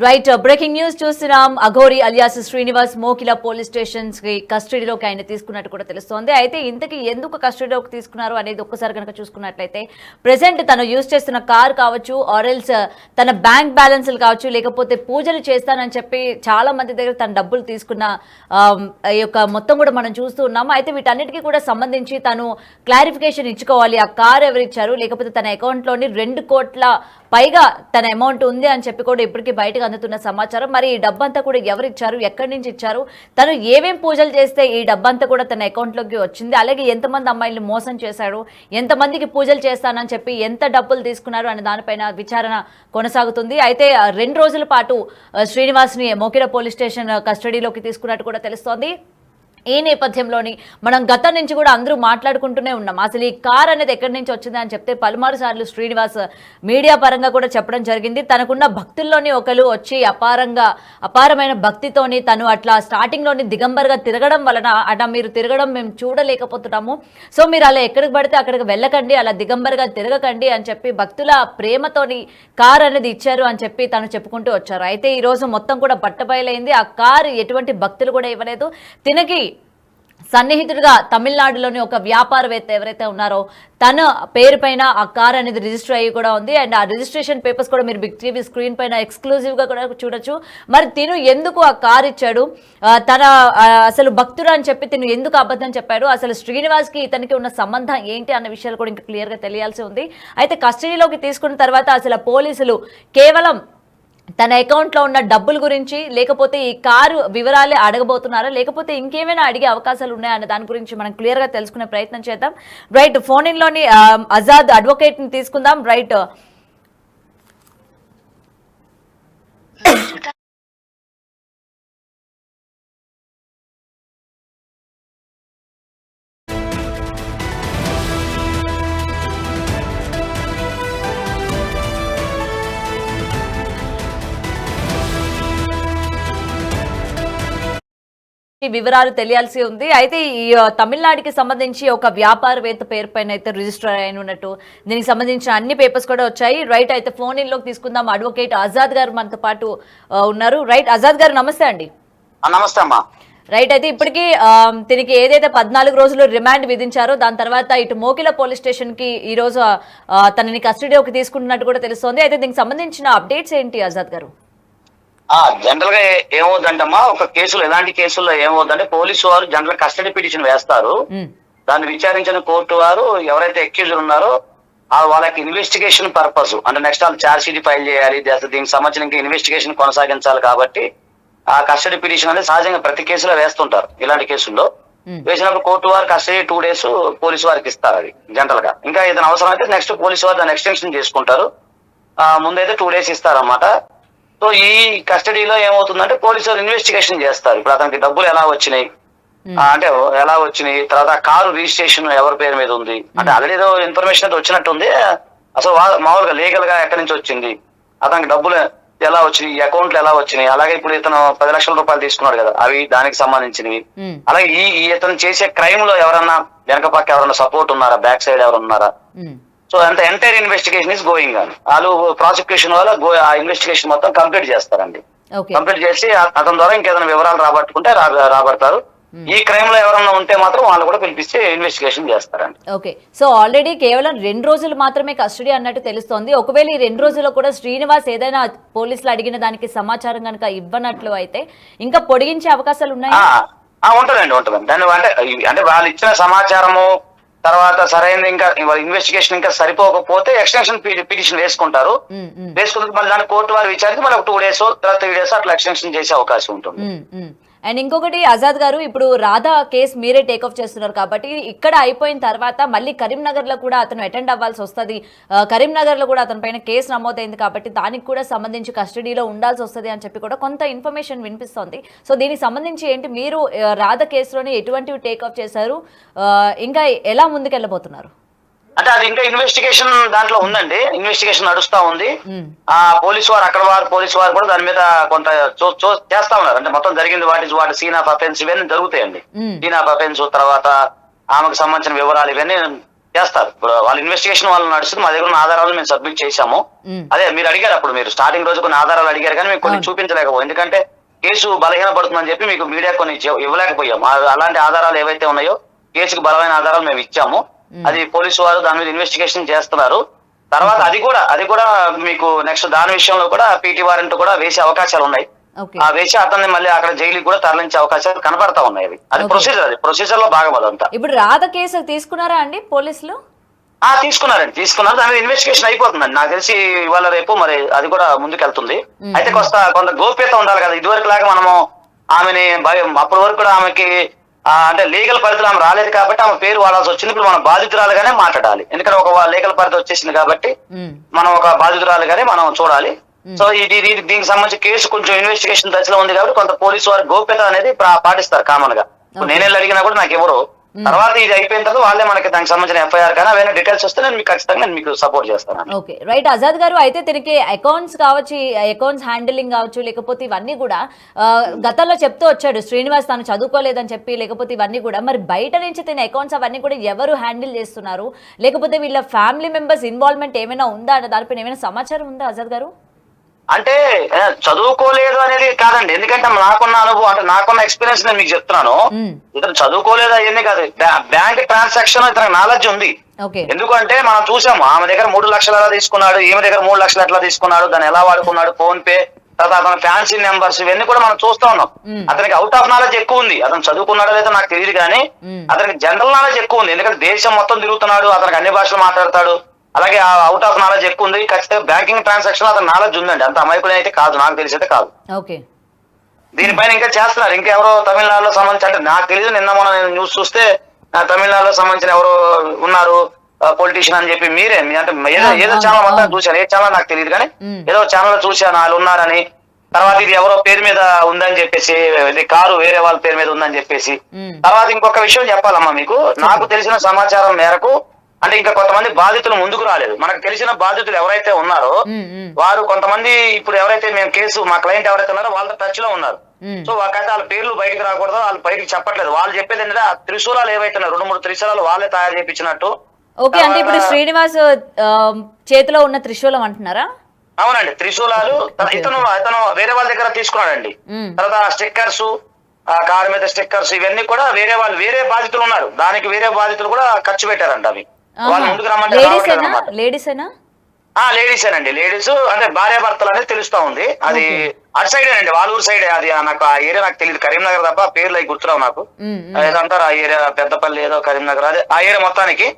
Right breaking news చూస్తున్నాం. Aghori alias Srinivas Mokila police stations కి కస్టడీలోకి ఆయన తీసుకున్నట్టు కూడా తెలుస్తోంది. అయితే ఇంతకీ ఎందుకు కస్టడీలోకి తీసుకున్నారు అనేది ఒక్కసారి కనుక చూసుకున్నట్లయితే ప్రెసెంట్ తను యూజ్ చేస్తున్న కార్ కావచ్చు, ఆర్ఎల్స్ తన బ్యాంక్ బ్యాలెన్స్లు కావచ్చు, లేకపోతే పూజలు చేస్తానని చెప్పి చాలా మంది దగ్గర తన డబ్బులు తీసుకున్న ఈ యొక్క మొత్తం కూడా మనం చూస్తూ ఉన్నాము. అయితే వీటన్నిటికీ కూడా సంబంధించి తను క్లారిఫికేషన్ ఇచ్చుకోవాలి. ఆ కార్ ఎవరు ఇచ్చారు, లేకపోతే తన అకౌంట్లోని 2 కోట్ల పైగా తన అమౌంట్ ఉంది అని చెప్పి కూడా ఇప్పటికీ బయటకు అందుతున్న సమాచారం. మరి ఈ డబ్బంతా కూడా ఎవరు ఇచ్చారు, ఎక్కడి నుంచి ఇచ్చారు, తను ఏమేం పూజలు చేస్తే ఈ డబ్బంతా కూడా తన అకౌంట్లోకి వచ్చింది, అలాగే ఎంతమంది అమ్మాయిల్ని మోసం చేశాడు, ఎంతమందికి పూజలు చేస్తానని చెప్పి ఎంత డబ్బులు తీసుకున్నారు అనే దానిపైన విచారణ కొనసాగుతుంది. అయితే 2 రోజుల పాటు శ్రీనివాస్ని మోకిలా పోలీస్ స్టేషన్ కస్టడీలోకి తీసుకున్నట్టు కూడా తెలుస్తోంది. ఈ నేపథ్యంలోని మనం గతం నుంచి కూడా అందరూ మాట్లాడుకుంటూనే ఉన్నాం. అసలు ఈ కార్ అనేది ఎక్కడి నుంచి వచ్చింది అని చెప్తే పలుమారు సార్లు శ్రీనివాస్ మీడియా పరంగా కూడా చెప్పడం జరిగింది. తనకున్న భక్తుల్లోని ఒకరు వచ్చి అపారమైన భక్తితోని తను అట్లా స్టార్టింగ్లోని దిగంబర్గా తిరగడం వలన అట్లా మీరు తిరగడం మేము చూడలేకపోతున్నాము, సో మీరు అలా ఎక్కడికి పడితే అక్కడికి వెళ్ళకండి, అలా దిగంబర్గా తిరగకండి అని చెప్పి భక్తుల ప్రేమతోని కార్ అనేది ఇచ్చారు అని చెప్పి తను చెప్పుకుంటూ వచ్చారు. అయితే ఈ రోజు మొత్తం కూడా బట్టబయలైంది. ఆ కారు ఎటువంటి భక్తులు కూడా ఇవ్వలేదు. తినకి సన్నిహితుడిగా తమిళనాడులోని ఒక వ్యాపారవేత్త ఎవరైతే ఉన్నారో తన పేరు పైన ఆ కార్ అనేది రిజిస్టర్ అయ్యి కూడా ఉంది. అండ్ ఆ రిజిస్ట్రేషన్ పేపర్స్ కూడా మీరు బిగ్ టీవీ స్క్రీన్ పైన ఎక్స్క్లూజివ్గా కూడా చూడొచ్చు. మరి తిను ఎందుకు ఆ కార్ ఇచ్చాడు, తన అసలు భక్తుడు అని చెప్పి తిను ఎందుకు అబద్ధం చెప్పాడు, అసలు శ్రీనివాస్కి ఇతనికి ఉన్న సంబంధం ఏంటి అన్న విషయాలు కూడా ఇంకా క్లియర్గా తెలియాల్సి ఉంది. అయితే కస్టడీలోకి తీసుకున్న తర్వాత అసలు పోలీసులు కేవలం తన అకౌంట్లో ఉన్న డబ్బుల గురించి, లేకపోతే ఈ కారు వివరాలే అడగబోతున్నారా, లేకపోతే ఇంకేమైనా అడిగే అవకాశాలు ఉన్నాయా అనే దాని గురించి మనం క్లియర్గా తెలుసుకునే ప్రయత్నం చేద్దాం. రైట్, ఫోన్ ఇన్లోని ఆజాద్ అడ్వకేట్ని తీసుకుందాం. రైట్, వివరాలు తెలియాల్సి ఉంది. అయితే ఈ తమిళనాడుకి సంబంధించి ఒక వ్యాపారవేత్త పేరు పైన అయితే రిజిస్టర్ అయిన ఉన్నట్టు, దీనికి సంబంధించిన అన్ని పేపర్స్ కూడా వచ్చాయి. రైట్, అయితే ఫోన్ ఇన్ లోకి తీసుకుందాం. అడ్వకేట్ ఆజాద్ గారు మనతో పాటు ఉన్నారు. రైట్, ఆజాద్ గారు నమస్తే అండి. నమస్తే అమ్మా. రైట్, అయితే ఇప్పటికీ దీనికి ఏదైతే 14 రోజులు రిమాండ్ విధించారో దాని తర్వాత ఇటు మోకిలా పోలీస్ స్టేషన్ కి ఈ రోజు తనని కస్టడీలోకి తీసుకుంటున్నట్టు కూడా తెలుస్తోంది. అయితే దీనికి సంబంధించిన అప్డేట్స్ ఏంటి ఆజాద్ గారు? జనరల్ గా ఏమవుతుందంటమ్మా, ఒక కేసులో ఎలాంటి కేసుల్లో ఏమవుతుందంటే పోలీసు వారు జనరల్ కస్టడీ పిటిషన్ వేస్తారు. దాన్ని విచారించిన కోర్టు వారు ఎవరైతే అక్యూజర్ ఉన్నారో వాళ్ళకి ఇన్వెస్టిగేషన్ పర్పస్ అంటే నెక్స్ట్ వాళ్ళు ఛార్జ్ షీట్ ఫైల్ చేయాలి, దీనికి సంబంధించిన ఇంకా ఇన్వెస్టిగేషన్ కొనసాగించాలి. కాబట్టి ఆ కస్టడీ పిటిషన్ అనేది సహజంగా ప్రతి కేసులో వేస్తుంటారు. ఇలాంటి కేసుల్లో వేసినప్పుడు కోర్టు వారు కస్టడీ 2 days పోలీసు వారికి ఇస్తారు. అది జనరల్ గా ఇంకా ఏదైనా అవసరం అయితే నెక్స్ట్ పోలీసు వారు దాన్ని ఎక్స్టెన్షన్ చేసుకుంటారు. ముందైతే 2 days ఇస్తారన్నమాట. సో ఈ కస్టడీలో ఏమవుతుందంటే పోలీసు వారు ఇన్వెస్టిగేషన్ చేస్తారు. ఇప్పుడు అతనికి డబ్బులు ఎలా వచ్చినాయి, అంటే ఎలా వచ్చినాయి, తర్వాత కారు రిజిస్ట్రేషన్ ఎవరి పేరు మీద ఉంది, అంటే ఆల్రెడీ ఏదో ఇన్ఫర్మేషన్ అయితే వచ్చినట్టుంది. అసలు మామూలుగా లీగల్ గా ఎక్కడి నుంచి వచ్చింది, అతనికి డబ్బులు ఎలా వచ్చినాయి, ఈ అకౌంట్లు ఎలా వచ్చినాయి, అలాగే ఇప్పుడు ఇతను 10 లక్షల రూపాయలు తీసుకున్నాడు కదా, అవి దానికి సంబంధించినవి. అలాగే ఇతను చేసే క్రైమ్ లో ఎవరన్నా వెనక పక్క ఎవరన్నా సపోర్ట్ ఉన్నారా, బ్యాక్ సైడ్ ఎవరు ఉన్నారా. సో అంత entire investigation is going on. వాళ్ళు ప్రాసిక్యూషన్ వల్ల ఆ ఇన్వెస్టిగేషన్ మొత్తం కంప్లీట్ చేస్తారండి. కంప్లీట్ చేసి అతని ద్వారా ఇంకేదైనా వివరాలు రాబట్టుకుంటే రాబడతారు. ఈ క్రైమ్ లో ఎవరన్నా ఉంటే మాత్రం వాళ్ళు కూడా పిలిపిస్తే ఇన్వెస్టిగేషన్ చేస్తారండి. ఓకే, సో ఆల్రెడీ కేవలం 2 రోజులు మాత్రమే కస్టడీ అన్నట్టు తెలుస్తోంది. ఒకవేళ ఈ 2 రోజుల్లో కూడా శ్రీనివాస్ ఏదైనా పోలీసులు అడిగిన దానికి సమాచారం కనుక ఇవ్వనట్లు అయితే ఇంకా పొడిగించే అవకాశాలు ఉన్నాయి? ఉంటదండి. దాని అంటే వాళ్ళు ఇచ్చిన సమాచారము తర్వాత సరైన ఇంకా ఇన్వెస్టిగేషన్ ఇంకా సరిపోకపోతే ఎక్స్టెన్షన్ పిటిషన్ వేసుకుంటారు. వేసుకున్న మళ్ళీ దాన్ని కోర్టు వారు విచారించి మళ్ళీ 2 days తర్వాత 3 days అట్లా ఎక్స్టెన్షన్ చేసే అవకాశం ఉంటుంది. అండ్ ఇంకొకటి ఆజాద్ గారు, ఇప్పుడు రాధా కేసు మీరే టేక్ ఆఫ్ చేస్తున్నారు కాబట్టి ఇక్కడ అయిపోయిన తర్వాత మళ్ళీ కరీంనగర్ లో కూడా అతను అటెండ్ అవ్వాల్సి వస్తుంది. కరీంనగర్ లో కూడా అతని పైన కేసు నమోదైంది కాబట్టి దానికి కూడా సంబంధించి కస్టడీలో ఉండాల్సి వస్తుంది అని చెప్పి కూడా కొంత ఇన్ఫర్మేషన్ వినిపిస్తోంది. సో దీనికి సంబంధించి ఏంటి, మీరు రాధా కేసులోని ఎటువంటివి టేక్ ఆఫ్ చేశారు, ఇంకా ఎలా ముందుకెళ్ళబోతున్నారు? అంటే అది ఇంకా ఇన్వెస్టిగేషన్ దాంట్లో ఉందండి. ఇన్వెస్టిగేషన్ నడుస్తా ఉంది. పోలీసు వారు కూడా దాని మీద కొంత చేస్తా ఉన్నారు. అంటే మొత్తం జరిగింది వాటి సీన్ ఆఫ్ అఫెన్స్ ఇవన్నీ జరుగుతాయండి. సీన్ ఆఫ్ అఫెన్స్ తర్వాత ఆమెకు సంబంధించిన వివరాలు ఇవన్నీ చేస్తారు. ఇప్పుడు వాళ్ళ ఇన్వెస్టిగేషన్ వాళ్ళు నడుస్తుంది. మా దగ్గర ఉన్న ఆధారాలు మేము సబ్మిట్ చేశాము. అదే మీరు అడిగారు అప్పుడు, మీరు స్టార్టింగ్ రోజు కొన్ని ఆధారాలు అడిగారు కానీ మేము కొన్ని చూపించలేకపోయాం. ఎందుకంటే కేసు బలహీనపడుతుందని చెప్పి మీకు మీడియా కొన్ని ఇవ్వలేకపోయాం. అలాంటి ఆధారాలు ఏవైతే ఉన్నాయో కేసుకు బలమైన ఆధారాలు మేము ఇచ్చాము. అది పోలీసు వారు దాని మీద ఇన్వెస్టిగేషన్ చేస్తున్నారు. తర్వాత అది కూడా మీకు నెక్స్ట్ దాని విషయంలో కూడా పీటీ వారెంట్ కూడా వేసే అవకాశాలు ఉన్నాయి. ఆ వేసి అతన్ని మళ్ళీ అక్కడ జైలుకి కూడా తరలించే అవకాశాలు కనబడతా ఉన్నాయి. అది ప్రొసీజర్ లో భాగం అదంతా. ఇప్పుడు రాధ కేసు తీసుకున్నారా అండి పోలీసులు? తీసుకున్నారు. దాని మీద ఇన్వెస్టిగేషన్ అయిపోతుందండి. నాకు తెలిసి ఇవాళ రేపు మరి అది కూడా ముందుకెళ్తుంది. అయితే కొంత గోప్యత ఉండాలి కదా. ఇదివరకు లాగా మనము ఆమెని అప్పటి వరకు కూడా ఆమెకి అంటే లీగల్ పరిధిలో ఆమె రాలేదు కాబట్టి ఆమె పేరు వాడాల్సి వచ్చింది. ఇప్పుడు మనం బాధితురాలుగానే మాట్లాడాలి. ఎందుకంటే ఒక లీగల్ పరిధి వచ్చేసింది కాబట్టి మనం ఒక బాధితురాలుగానే మనం చూడాలి. సో దీనికి సంబంధించి కేసు కొంచెం ఇన్వెస్టిగేషన్ దశలో ఉంది కాబట్టి కొంత పోలీసు వారి గోప్యత అనేది పాటిస్తారు కామన్ గా. నేనే అడిగినా కూడా నాకు ఎవరు తర్వాత ఇది అయిపోయిన తర్వాత వాళ్ళే మనకి దానికి సంబంధించిన ఎఫ్ఐఆర్ కానీ అవన్నీ డీటెయిల్స్ వస్తే నేను మీకు ఖచ్చితంగా మీకు సపోర్ట్ చేస్తాను. ఓకే రైట్ ఆజాద్ గారు, అయితే తిరిగి అకౌంట్స్ కావచ్చు, అకౌంట్స్ హ్యాండిలింగ్ కావచ్చు, లేకపోతే ఇవన్నీ కూడా గతంలో చెప్తూ వచ్చాడు శ్రీనివాస్ తాను చదువుకోలేదని చెప్పి, లేకపోతే ఇవన్నీ కూడా మరి బయట నుంచి తిన అకౌంట్స్ అవన్నీ కూడా ఎవరు హ్యాండిల్ చేస్తున్నారు, లేకపోతే వీళ్ళ ఫ్యామిలీ మెంబర్స్ ఇన్వాల్వ్మెంట్ ఏమైనా ఉందా అనే దానిపైన ఏమైనా సమాచారం ఉందా ఆజాద్ గారు? అంటే చదువుకోలేదు అనేది కాదండి. ఎందుకంటే నాకున్న అనుభవం, అంటే నాకున్న ఎక్స్పీరియన్స్ నేను మీకు చెప్తున్నాను. ఇతను చదువుకోలేదు అవన్నీ కాదు. బ్యాంక్ ట్రాన్సాక్షన్ ఇతనికి నాలెడ్జ్ ఉంది. ఎందుకంటే మనం చూసాము ఆమె దగ్గర 3 లక్షలు ఎలా తీసుకున్నాడు, ఈమె దగ్గర 3 లక్షలు ఎట్లా తీసుకున్నాడు, దాన్ని ఎలా వాడుకున్నాడు, ఫోన్ పే, తర్వాత అతను ఫ్యాన్సీ నెంబర్స్ ఇవన్నీ కూడా మనం చూస్తా ఉన్నాం. అతనికి అవుట్ ఆఫ్ నాలెడ్జ్ ఎక్కువ ఉంది. అతను చదువుకున్నాడో లేదో నాకు తెలియదు కానీ అతనికి జనరల్ నాలెడ్జ్ ఎక్కువ ఉంది. ఎందుకంటే దేశం మొత్తం తిరుగుతున్నాడు, అతనికి అన్ని భాషలు మాట్లాడతాడు, అలాగే అవుట్ ఆఫ్ నాలెడ్జ్ ఎక్కువ ఉంది. ఖచ్చితంగా బ్యాంకింగ్ ట్రాన్సాక్షన్ అతను నాలెడ్జ్ ఉందండి. అంత అమాయకులు అయితే కాదు, నాకు తెలిసి అయితే కాదు. దీనిపైన ఇంకా చేస్తున్నారు. ఇంకెవరో తమిళనాడులో సంబంధించి, అంటే నాకు తెలియదు, నిన్న మొన్న నేను న్యూస్ చూస్తే తమిళనాడులో సంబంధించిన ఎవరో ఉన్నారు పొలిటీషియన్ అని చెప్పి మీరే అంటే ఏదో ఛానల్ మొత్తం చూశాను. ఏ ఛానల్ నాకు తెలియదు కానీ ఏదో ఛానల్ చూశాను వాళ్ళు ఉన్నారని. తర్వాత ఇది ఎవరో పేరు మీద ఉందని చెప్పేసి, కారు వేరే వాళ్ళ పేరు మీద ఉందని చెప్పేసి. తర్వాత ఇంకొక విషయం చెప్పాలమ్మా మీకు, నాకు తెలిసిన సమాచారం మేరకు అంటే ఇంకా కొంతమంది బాధితులు ముందుకు రాలేదు. మనకు తెలిసిన బాధితులు ఎవరైతే ఉన్నారో వారు కొంతమంది ఇప్పుడు ఎవరైతే మేము కేసు మా క్లయింట్ ఎవరైతే ఉన్నారో వాళ్ళ టచ్ లో ఉన్నారు. సో వాళ్ళకైతే వాళ్ళ పేర్లు బయటకు రాకూడదు, వాళ్ళు బయటకు చెప్పట్లేదు. వాళ్ళు చెప్పేది ఏంటంటే ఆ త్రిశూలాలు ఏవైతే 2-3 త్రిశూలాలు వాళ్ళే తయారు చేయించినట్టు. ఓకే, అంటే ఇప్పుడు శ్రీనివాస్ చేతిలో ఉన్న త్రిశూలం అంటున్నారా? అవునండి, త్రిశూలాలు ఇతను వేరే వాళ్ళ దగ్గర తీసుకున్నాడండి. తర్వాత స్టిక్కర్స్, కారు మీద స్టిక్కర్స్ ఇవన్నీ కూడా వేరే బాధితులు ఉన్నారు. దానికి వేరే బాధితులు కూడా ఖర్చు పెట్టారంట. అవి వాళ్ళు ముందుకు రమ్మంటే లేడీసేనండి. లేడీస్ అంటే భార్య భర్తలు అనేది తెలుస్తా ఉంది. అది అటు సైడే అండి, వాళ్ళూరు సైడే. అది నాకు ఆ ఏరియా నాకు తెలియదు, కరీంనగర్ తప్ప పేర్లు అవి గుర్తురావు నాకు. ఏదంటారు ఆ ఏరియా, పెద్దపల్లి ఏదో కరీంనగర్, అదే ఆ ఏరియా మొత్తానికి.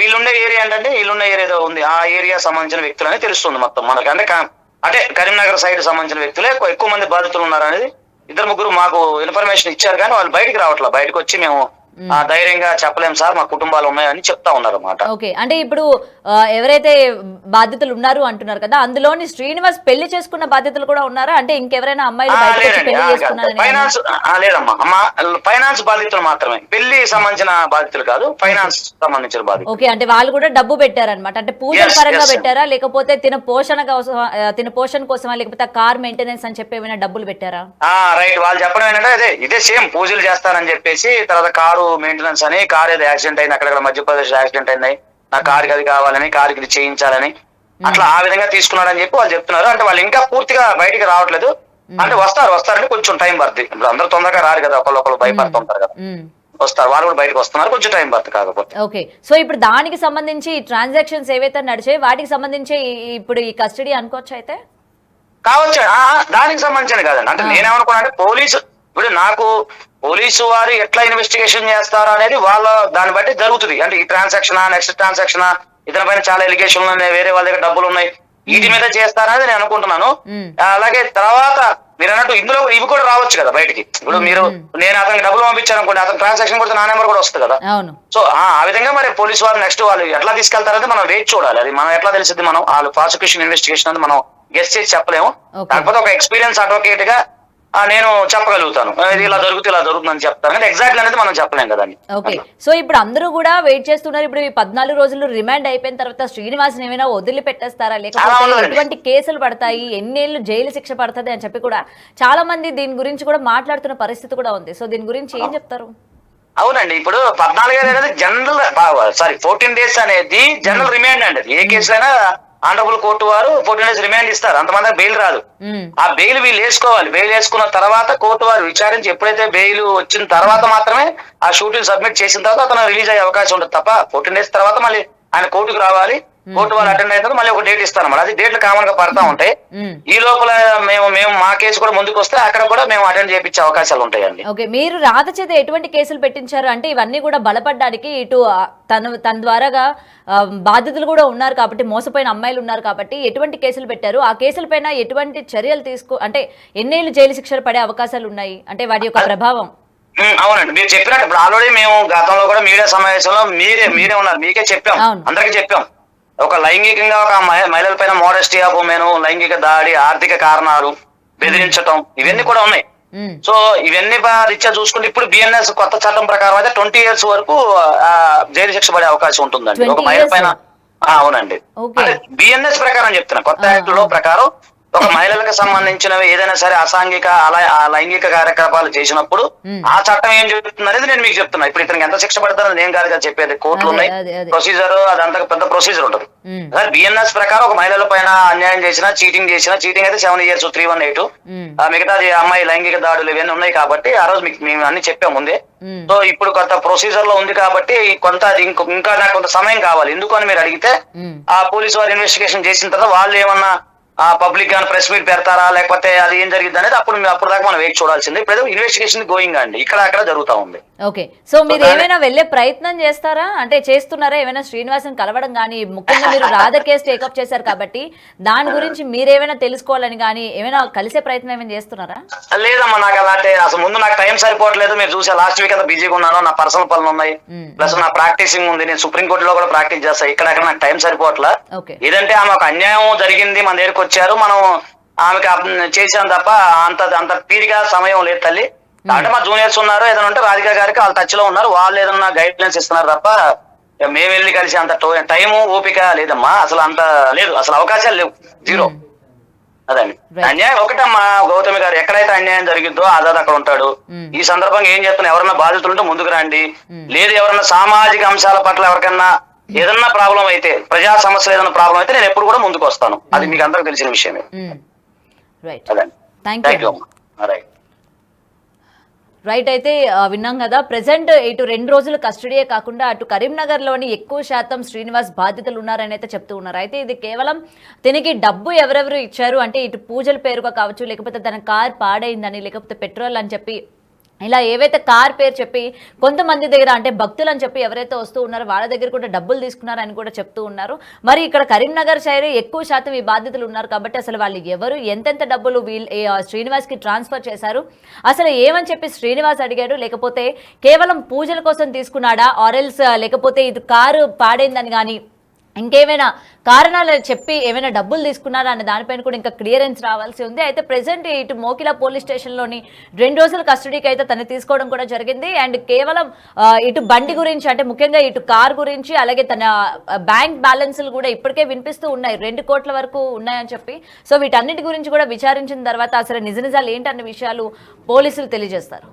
వీళ్ళుండే ఏరియా ఏంటంటే వీళ్ళుండే ఏరియా ఏదో ఉంది, ఆ ఏరియా సంబంధించిన వ్యక్తులు అనేది తెలుస్తుంది మొత్తం మనకి. అంటే కరీంనగర్ సైడ్ సంబంధించిన వ్యక్తులే ఎక్కువ మంది బాధితులు ఉన్నారు అనేది 2-3 మాకు ఇన్ఫర్మేషన్ ఇచ్చారు. కానీ వాళ్ళు బయటకు రావట్లేదు. బయటకు వచ్చి మేము ధైర్యంగా చెప్పలేం సార్, మా కుటుంబాలు ఉన్నాయని చెప్తా ఉన్నారు అన్నమాట. ఓకే, అంటే ఇప్పుడు ఎవరైతే బాధితులు ఉన్నారు అంటున్నారు కదా, అందులోని శ్రీనివాస్ పెళ్లి చేసుకున్న బాధితులు కూడా ఉన్నారా? అంటే ఇంకెవరైనా అమ్మాయిలు ఫైనాన్స్ లేదమ్మా, ఫైనాన్స్ బాధితులు మాత్రమే, పెళ్లి సంబంధించిన బాధితులు కాదు, ఫైనాన్స్ సంబంధించిన బాధితులు. ఓకే, అంటే వాళ్ళు కూడా డబ్బు పెట్టారనమాట. అంటే పూజల పరంగా పెట్టారా, లేకపోతే తిన పోషణ కోసమా, లేకపోతే కార్ మెయింటెనెన్స్ అని చెప్పి ఏమైనా డబ్బులు పెట్టారా? రైట్, వాళ్ళు చెప్పడం ఏంటంటే ఇదే సేమ్ పూజలు చేస్తారని చెప్పేసి, తర్వాత కారు మెయింటెనెన్స్ అని, కార్ ఏదో యాక్సిడెంట్ అయింది అక్కడ మధ్యప్రదేశ్ యాక్సిడెంట్ అయింది, నా కారుకి అది కావాలని, కారుకి ఇది చేయించాలని, అట్లా ఆ విధంగా తీసుకున్నాడని చెప్పి వాళ్ళు చెప్తున్నారు. అంటే వాళ్ళు ఇంకా పూర్తిగా బయటికి రావట్లేదు. అంటే వస్తారంటే కొంచెం టైం పడుతుంది. ఇప్పుడు అందరూ తొందరగా రారు కదా, ఒకళ్ళు భయపడుతుంటారు కదా, వస్తారు. వాళ్ళు కూడా బయటకు వస్తున్నారు, కొంచెం టైం పడుతుంది కాకపోతే. ఓకే, సో ఇప్పుడు దానికి సంబంధించి ట్రాన్సాక్షన్స్ ఏవైతే నడిచాయి వాటికి సంబంధించి ఇప్పుడు ఈ కస్టడీ అనుకోవచ్చు అయితే కావచ్చు. దానికి సంబంధించిన కాదండి. అంటే నేనేమనుకున్నా అంటే ఇప్పుడు నాకు పోలీసు వారు ఎట్లా ఇన్వెస్టిగేషన్ చేస్తారో అనేది వాళ్ళ దాన్ని బట్టి జరుగుతుంది. అంటే ఈ ట్రాన్సాక్షనా, నెక్స్ట్ ట్రాన్సాక్షనా, ఇతని పైన చాలా ఎలిగేషన్లు ఉన్నాయి, వేరే వాళ్ళ దగ్గర డబ్బులు ఉన్నాయి, వీటి మీద చేస్తారనేది నేను అనుకుంటున్నాను. అలాగే తర్వాత మీరు అన్నట్టు ఇందులో ఇవి కూడా రావచ్చు కదా బయటికి. ఇప్పుడు నేను అతనికి డబ్బులు పంపించాను అనుకోండి, అతని ట్రాన్సాక్షన్ కూడా నా నెంబర్ కూడా వస్తుంది కదా. సో ఆ విధంగా మరి పోలీసు వారు నెక్స్ట్ వాళ్ళు ఎట్లా తీసుకెళ్తారనేది మనం వెయిట్ చూడాలి. అది మనం ఎట్లా తెలిసింది, మనం వాళ్ళు ప్రాసిక్యూషన్ ఇన్వెస్టిగేషన్ అనేది మనం గెస్ చేసి చెప్పలేము. కాకపోతే ఒక ఎక్స్పీరియన్స్ అడ్వకేట్ గా నేను చెప్పగలుగుతాను, ఇది ఇలా జరుగుతుందని చెప్తాను, కానీ ఎగ్జాక్ట్ అనేది మనం చెప్పలేం కదండి. ఓకే, సో ఇప్పుడు అందరూ కూడా వెయిట్ చేస్తున్నారు. ఇప్పుడు 14 రోజులు రిమాండ్ అయిపోయిన తర్వాత శ్రీనివాస్ ఏమైనా వదిలి పెట్టేస్తారా, లేకపోతే ఎటువంటి కేసులు పడతాయి, ఎన్నేళ్ళు జైలు శిక్ష పడుతుంది అని చెప్పి కూడా చాలా మంది దీని గురించి కూడా మాట్లాడుతున్న పరిస్థితి కూడా ఉంది. సో దీని గురించి ఏం చెప్తారు? అవునండి. ఇప్పుడు 14 అనేది జనరల్ 14 డేస్ అనేది జనరల్ రిమాండ్ అండి. అది ఏ కేసులైనా ఆనరబుల్ కోర్టు వారు 14 డేస్ రిమాండ్ ఇస్తారు. అంతమంది బెయిల్ రాదు. ఆ బెయిల్ వీళ్ళు వేసుకోవాలి. బెయిల్ వేసుకున్న తర్వాత కోర్టు వారు విచారించి ఎప్పుడైతే బెయిల్ వచ్చిన తర్వాత మాత్రమే ఆ షూటింగ్ సబ్మిట్ చేసిన తర్వాత అతను రిలీజ్ అయ్యే అవకాశం ఉంటుంది తప్ప 14 డేస్ తర్వాత మళ్ళీ ఆయన కోర్టుకు రావాలి. కోర్టు వాళ్ళు అటెండ్ అయిన మళ్ళీ ఒక డేట్ ఇస్తాను. అది డేట్లు కామన్ గా పడతా ఉంటాయి. ఈ లోపల మేము మా కేసు కూడా ముందుకు వస్తే అక్కడ కూడా మేము అటెండ్ చేయించే అవకాశాలు ఉంటాయండి. ఓకే, మీరు రాధ చేత ఎటువంటి కేసులు పెట్టించారు అంటే ఇవన్నీ కూడా బలపడ్డానికి ఇటు తన ద్వారాగా బాధితులు కూడా ఉన్నారు కాబట్టి, మోసపోయిన అమ్మాయిలు ఉన్నారు కాబట్టి ఎటువంటి కేసులు పెట్టారు, ఆ కేసులపైన ఎటువంటి చర్యలు అంటే ఎన్నేళ్ళు జైలు శిక్షలు పడే అవకాశాలు ఉన్నాయి, అంటే వాటి యొక్క ప్రభావం? అవునండి, మీరు చెప్పినట్టు ఇప్పుడు ఆల్రెడీ మేము గతంలో కూడా మీడియా సమావేశంలో మీరే ఉన్నారు, మీకే చెప్పాం, అందరికీ చెప్పాం. ఒక లైంగికంగా ఒక మహిళల పైన మోడెస్టీ ఆఫ్ ఉమెన్, లైంగిక దాడి, ఆర్థిక కారణాలు, బెదిరించటం ఇవన్నీ కూడా ఉన్నాయి. సో ఇవన్నీ రీత్యా చూసుకుంటే ఇప్పుడు బిఎన్ఎస్ కొత్త చట్టం ప్రకారం అయితే 20 years వరకు జైలు శిక్ష పడే అవకాశం ఉంటుందండి ఒక మహిళ పైన. అవునండి, బిఎన్ఎస్ ప్రకారం చెప్తున్నా, కొత్త యాక్ట్ లో ప్రకారం ఒక మహిళలకు సంబంధించినవి ఏదైనా సరే అసాంఘిక లైంగిక కార్యకలాపాలు చేసినప్పుడు ఆ చట్టం ఏం చెప్తుంది అనేది నేను మీకు చెప్తున్నా. ఇప్పుడు ఇతనికి ఎంత శిక్ష పడతారో నేను కాదు కదా చెప్పేది, కోర్టులు ఉన్నాయి, ప్రొసీజర్ అదంతా పెద్ద ప్రొసీజర్ ఉంటుంది. బిఎన్ఎస్ ప్రకారం ఒక మహిళల పైన అన్యాయం చేసినా, చీటింగ్ అయితే 7 years 318, మిగతాది అమ్మాయి లైంగిక దాడులు ఇవన్నీ ఉన్నాయి కాబట్టి ఆ రోజు మీకు మేము అన్ని చెప్పాం ముందే. సో ఇప్పుడు కొత్త ప్రొసీజర్ లో ఉంది కాబట్టి కొంత అది ఇంకా నాకు కొంత సమయం కావాలి. ఎందుకు అని మీరు అడిగితే ఆ పోలీసు వారు ఇన్వెస్టిగేషన్ చేసిన తర్వాత వాళ్ళు ఏమన్నా పబ్లిక్ గాని ప్రెస్ మీట్ పెడతారా లేకపోతే అది ఏం జరిగింది అనేది అప్పుడు దాకా మనం వేచి చూడాల్సింది. ఇప్పుడు ఇన్వెస్టిగేషన్ గోయింగ్ అండి, ఇక్కడ అక్కడ జరుగుతా ఉంది. ఓకే, సో మీరు ఏమైనా వెళ్లే ప్రయత్నం చేస్తారా, అంటే చేస్తున్నారా? ఏమైనా శ్రీనివాసన్ కలవడం కానీ, ముఖ్యంగా మీరు రాధ కేసు టేకప్ చేశారు కాబట్టి దాని గురించి మీరేమైనా తెలుసుకోవాలని కానీ ఏమైనా కలిసే ప్రయత్నం ఏమైనా చేస్తున్నారా? లేదమ్మా, నాకు అలాంటి అసలు ముందు నాకు టైం సరిపోవట్లేదు. మీరు చూసే లాస్ట్ వీక్ అంతా బిజీగా ఉన్నాను, నా పర్సనల్ పనులు ఉన్నాయి, ప్లస్ నా ప్రాక్టీసింగ్ ఉంది, నేను సుప్రీంకోర్టులో కూడా ప్రాక్టీస్ చేస్తాను. ఇక్కడ నాకు టైం సరిపోవట్లా. ఏదంటే ఆమె ఒక అన్యాయం జరిగింది, మన దగ్గరకు వచ్చారు, మనం ఆమెకి చేసాం తప్ప అంత తీరిగా సమయం లేదు తల్లి. అంటే మా జూనియర్స్ ఉన్నారు, ఏదైనా ఉంటే రాధిక గారికి వాళ్ళు టచ్ లో ఉన్నారు, వాళ్ళు ఏదన్నా గైడ్ లైన్స్ ఇస్తున్నారు తప్ప మేము వెళ్ళి కలిసి అంత టైము ఓపిక లేదమ్మా, అసలు అంత లేదు, అసలు అవకాశాలు లేవు, జీరో. అదండి అన్యాయం ఒకటమ్మా గౌతమి గారు, ఎక్కడైతే అన్యాయం జరిగిద్దో ఆజాద్ అక్కడ ఉంటాడు. ఈ సందర్భంగా ఏం చెప్తున్నా, ఎవరన్నా బాధితులుంటే ముందుకు రండి, లేదు ఎవరన్నా సామాజిక అంశాల పట్ల ఎవరికన్నా ఏదన్నా ప్రాబ్లం అయితే, ప్రజా సమస్యలు ఏదైనా ప్రాబ్లం అయితే నేను ఎప్పుడు కూడా ముందుకు వస్తాను. అది మీకు అందరికి తెలిసిన విషయమే. రైట్, అయితే విన్నాం కదా, ప్రెసెంట్ ఇటు 2 రోజులు కస్టడీయే కాకుండా అటు కరీంనగర్ లోని ఎక్కువ శాతం శ్రీనివాస్ బాధితులు ఉన్నారని అయితే చెప్తూ ఉన్నారు. అయితే ఇది కేవలం దీనికి డబ్బు ఎవరెవరు ఇచ్చారు అంటే ఇటు పూజల పేరుగా కావచ్చు, లేకపోతే తన కార్ పాడైందని, లేకపోతే పెట్రోల్ అని చెప్పి ఇలా ఏవైతే కార్ పేరు చెప్పి కొంతమంది దగ్గర అంటే భక్తులు అని చెప్పి ఎవరైతే వస్తూ ఉన్నారో వాళ్ళ దగ్గర కూడా డబ్బులు తీసుకున్నారని కూడా చెప్తూ ఉన్నారు. మరి ఇక్కడ కరీంనగర్ సైడ్ ఎక్కువ శాతం ఈ బాధితులు ఉన్నారు కాబట్టి అసలు వాళ్ళు ఎవరు, ఎంతెంత డబ్బులు శ్రీనివాస్కి ట్రాన్స్ఫర్ చేశారు, అసలు ఏమని చెప్పి శ్రీనివాస్ అడిగాడు, లేకపోతే కేవలం పూజల కోసం తీసుకున్నాడా, ఆరెల్స్ లేకపోతే ఇది కారు పాడైందని కానీ ఇంకేమైనా కారణాలు చెప్పి ఏమైనా డబ్బులు తీసుకున్నారా అనే దానిపైన కూడా ఇంకా క్లియరెన్స్ రావాల్సి ఉంది. అయితే ప్రెసెంట్ ఇటు మోకిలా పోలీస్ స్టేషన్లోని 2 రోజుల కస్టడీకి అయితే తను తీసుకోవడం కూడా జరిగింది. అండ్ కేవలం ఇటు బండి గురించి అంటే ముఖ్యంగా ఇటు కార్ గురించి, అలాగే తన బ్యాంక్ బ్యాలెన్స్లు కూడా ఇప్పటికే వినిపిస్తూ ఉన్నాయి, 2 కోట్ల వరకు ఉన్నాయని చెప్పి. సో వీటన్నిటి గురించి కూడా విచారించిన తర్వాత అసలు నిజాలు ఏంటన్న విషయాలు పోలీసులు తెలియజేస్తారు.